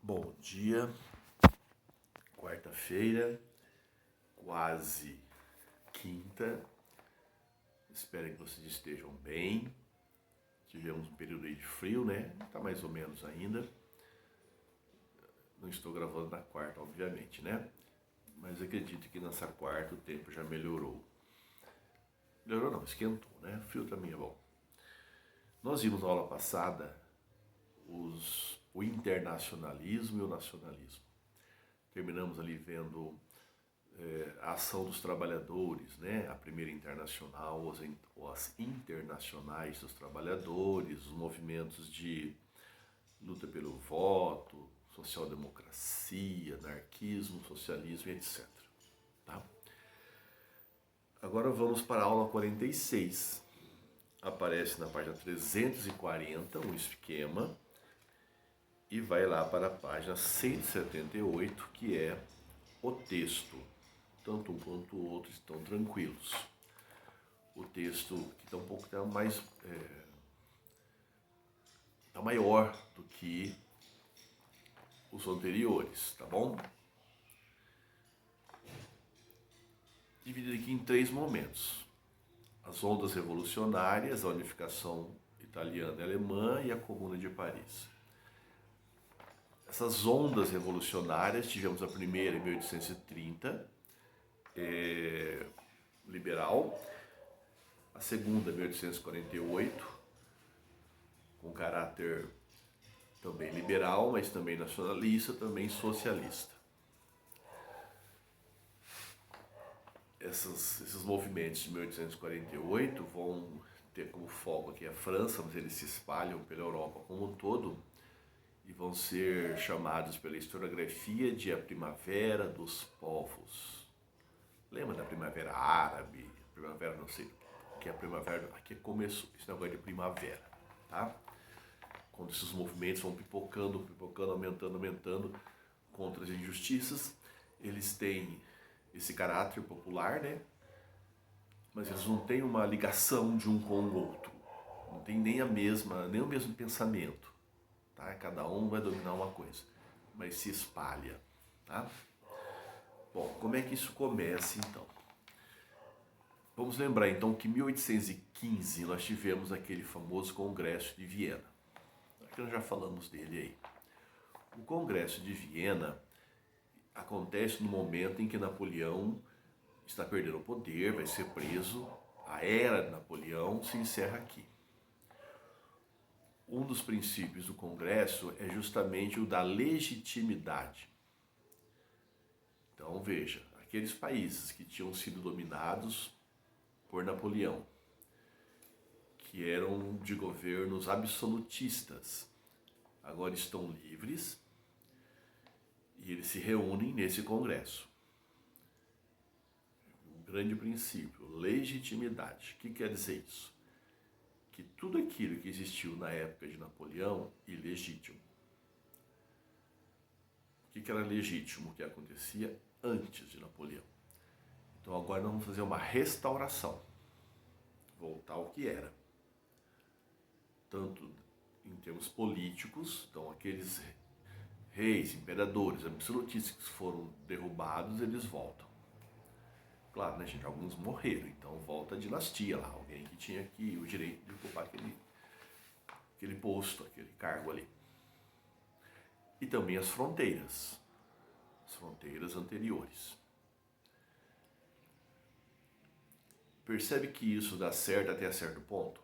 Bom dia, quarta-feira, quase quinta. Espero que vocês estejam bem. Tivemos um período aí de frio, né? Tá mais ou menos ainda. Não estou gravando na quarta, obviamente, né? Mas acredito que nessa quarta o tempo já melhorou. Melhorou não, esquentou, né? Frio também é bom. Nós vimos na aula passada o internacionalismo e o nacionalismo. Terminamos ali vendo a ação dos trabalhadores, né? A primeira internacional, as internacionais dos trabalhadores, os movimentos de luta pelo voto, social-democracia, anarquismo, socialismo e etc. Tá? Agora vamos para a aula 46. Aparece na página 340 um esquema e vai lá para a página 178, que é o texto. Tanto um quanto o outro estão tranquilos. O texto que está um pouco mais está maior do que os anteriores, tá bom? Dividido aqui em 3 momentos: as ondas revolucionárias, a unificação italiana e alemã e a Comuna de Paris. Essas ondas revolucionárias, tivemos a primeira em 1830, liberal, a segunda em 1848, com caráter também liberal, mas também nacionalista, também socialista. Esses movimentos de 1848 vão ter como foco aqui a França, mas eles se espalham pela Europa como um todo e vão ser chamados pela historiografia de a primavera dos povos. Lembra da primavera árabe, primavera não sei, que a primavera aqui começou, esse negócio de primavera, tá? Quando esses movimentos vão pipocando, aumentando contra as injustiças, eles têm esse caráter popular, né? Mas eles não têm uma ligação de um com o outro. Não tem nem o mesmo pensamento, tá? Cada um vai dominar uma coisa, mas se espalha, tá? Bom, como é que isso começa então? Vamos lembrar então que em 1815 nós tivemos aquele famoso Congresso de Viena. Acho que nós já falamos dele aí. O Congresso de Viena acontece no momento em que Napoleão está perdendo o poder, vai ser preso. A era de Napoleão se encerra aqui. Um dos princípios do Congresso é justamente o da legitimidade. Então veja, aqueles países que tinham sido dominados por Napoleão, que eram de governos absolutistas, agora estão livres e eles se reúnem nesse congresso. Um grande princípio, legitimidade. O que quer dizer isso? Que tudo aquilo que existiu na época de Napoleão é ilegítimo. O que era legítimo? O que acontecia antes de Napoleão. Então agora nós vamos fazer uma restauração, voltar ao que era. Tanto em termos políticos, então aqueles reis, imperadores, absolutistas que foram derrubados, eles voltam. Claro, né, gente? Alguns morreram, então volta a dinastia lá, alguém que tinha aqui o direito de ocupar aquele posto, aquele cargo ali. E também as fronteiras anteriores. Percebe que isso dá certo até certo ponto?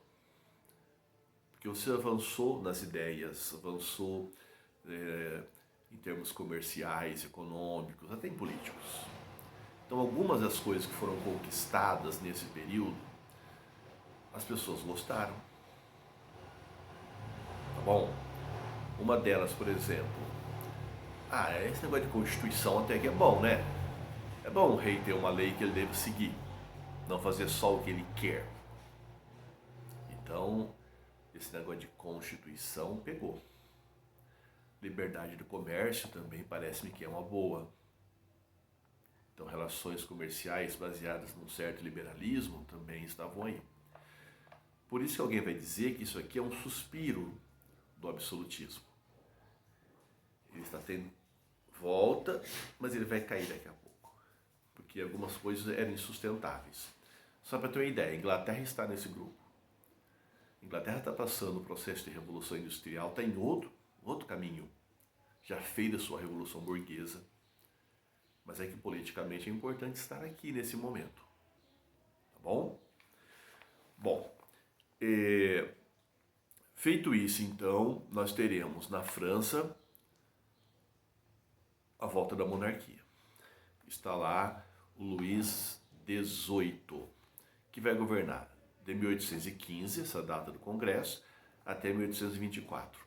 Porque você avançou nas ideias, avançou em termos comerciais, econômicos, até em políticos. Então algumas das coisas que foram conquistadas nesse período, as pessoas gostaram. Tá bom? Uma delas, por exemplo, esse negócio de Constituição até que é bom, né? É bom o rei ter uma lei que ele deve seguir, não fazer só o que ele quer. Então, esse negócio de Constituição pegou. Liberdade do comércio também parece-me que é uma boa. Então, relações comerciais baseadas num certo liberalismo também estavam aí. Por isso que alguém vai dizer que isso aqui é um suspiro do absolutismo. Ele está tendo volta, mas ele vai cair daqui a pouco, porque algumas coisas eram insustentáveis. Só para ter uma ideia, a Inglaterra está nesse grupo. A Inglaterra está passando o processo de revolução industrial, está em outro caminho. Já fez a sua revolução burguesa, mas é que politicamente é importante estar aqui nesse momento. Tá bom? Bom, feito isso, então, nós teremos na França a volta da monarquia. Está lá o Luís XVIII, que vai governar de 1815, essa data do Congresso, até 1824.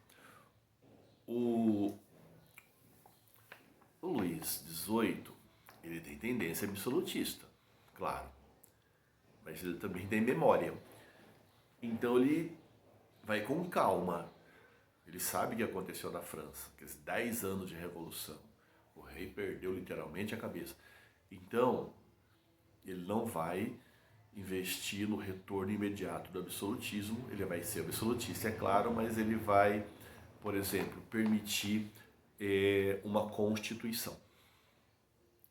O Luís XVIII, ele tem tendência absolutista, claro, mas ele também tem memória. Então ele vai com calma. Ele sabe o que aconteceu na França, aqueles 10 anos de revolução. O rei perdeu literalmente a cabeça. Então, ele não vai investir no retorno imediato do absolutismo. Ele vai ser absolutista, é claro, mas ele vai, por exemplo, permitir uma constituição.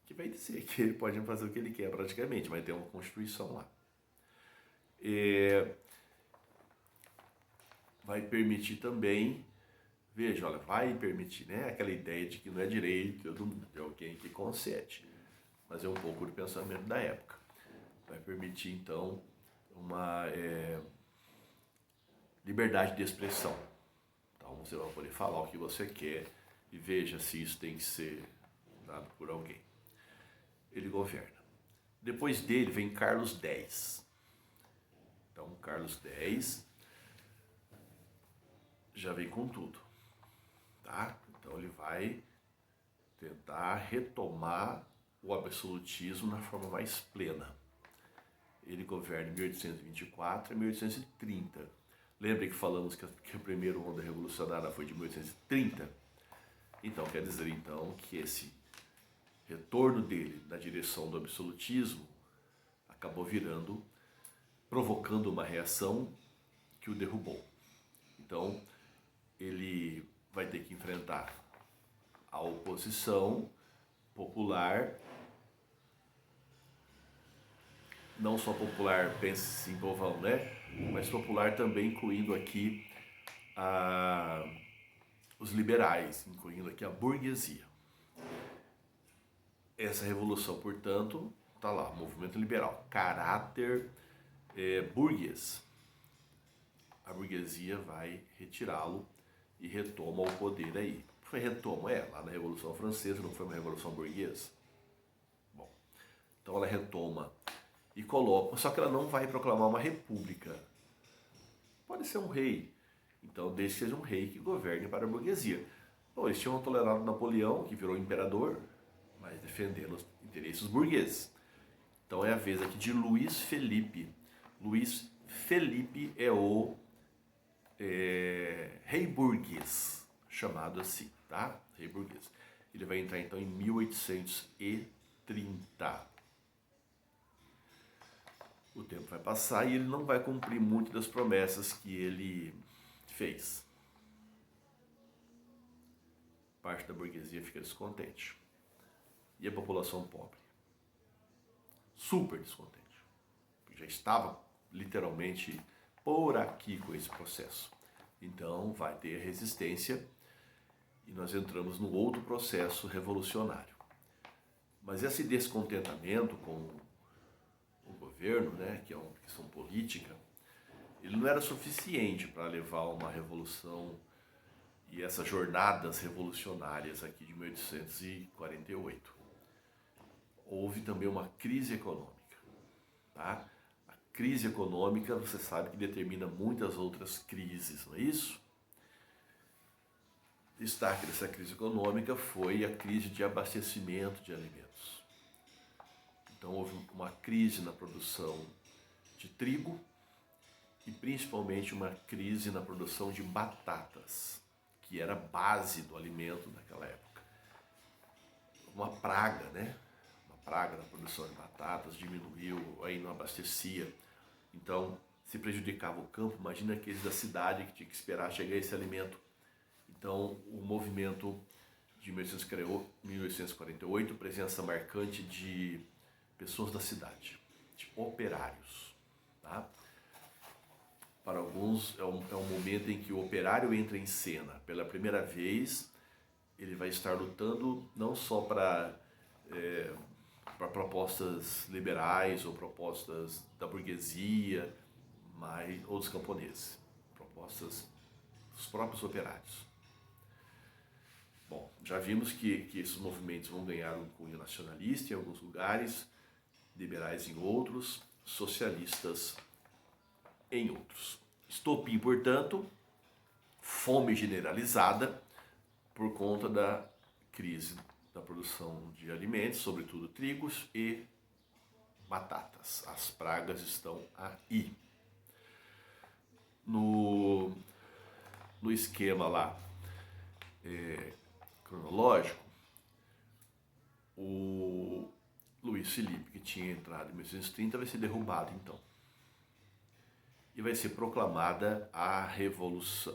Que vai dizer que ele pode fazer o que ele quer praticamente, vai ter uma constituição lá. Vai permitir também, veja, olha, vai permitir, né? Aquela ideia de que não é direito de alguém que concede, mas é um pouco do pensamento da época. Vai permitir, então, uma liberdade de expressão. Então, você vai poder falar o que você quer e veja se isso tem que ser dado por alguém. Ele governa. Depois dele vem Carlos X. Então, Carlos X já vem com tudo, tá? Então ele vai tentar retomar o absolutismo na forma mais plena. Ele governa de 1824 a 1830. Lembra que falamos que a primeira onda revolucionária foi de 1830? Então quer dizer então que esse retorno dele na direção do absolutismo acabou provocando uma reação que o derrubou. Então ele vai ter que enfrentar a oposição popular, não só popular, pense assim, povão, né? Mas popular também incluindo aqui os liberais, incluindo aqui a burguesia. Essa revolução, portanto, está lá, movimento liberal, caráter burguês. A burguesia vai retirá-lo e retoma o poder aí. Foi lá na Revolução Francesa, não foi uma revolução burguesa? Bom, então ela retoma e coloca, só que ela não vai proclamar uma república. Pode ser um rei, então desde que seja um rei que governe para a burguesia. Bom, eles tinham tolerado Napoleão, que virou imperador, mas defendendo os interesses burgueses. Então é a vez aqui de Luís Felipe. Luís Felipe é o rei burguês, chamado assim, tá? Rei burguês. Ele vai entrar então em 1830. O tempo vai passar e ele não vai cumprir muito das promessas que ele fez. Parte da burguesia fica descontente. E a população pobre? Super descontente. Porque já estava literalmente por aqui com esse processo. Então vai ter resistência e nós entramos num outro processo revolucionário. Mas esse descontentamento com o governo, né, que é uma questão política, ele não era suficiente para levar uma revolução e essas jornadas revolucionárias aqui de 1848. Houve também uma crise econômica, tá? A crise econômica, você sabe que determina muitas outras crises, não é isso? Destaque dessa crise econômica foi a crise de abastecimento de alimentos. Então houve uma crise na produção de trigo e principalmente uma crise na produção de batatas, que era a base do alimento naquela época. Uma praga, né? Uma praga na produção de batatas, diminuiu, aí não abastecia. Então se prejudicava o campo. Imagina aqueles da cidade que tinha que esperar chegar esse alimento. Então o movimento de 1848, presença marcante de pessoas da cidade, de operários. Tá? Para alguns é um momento em que o operário entra em cena. Pela primeira vez, ele vai estar lutando não só para propostas liberais ou propostas da burguesia, ou dos camponeses, propostas dos próprios operários. Bom, já vimos que esses movimentos vão ganhar um cunho nacionalista em alguns lugares, liberais em outros, socialistas em outros. Estopim, portanto, fome generalizada por conta da crise da produção de alimentos, sobretudo trigos e batatas. As pragas estão aí. No esquema lá cronológico, o Luiz Felipe, que tinha entrado em 1830, vai ser derrubado então. E vai ser proclamada a Revolução,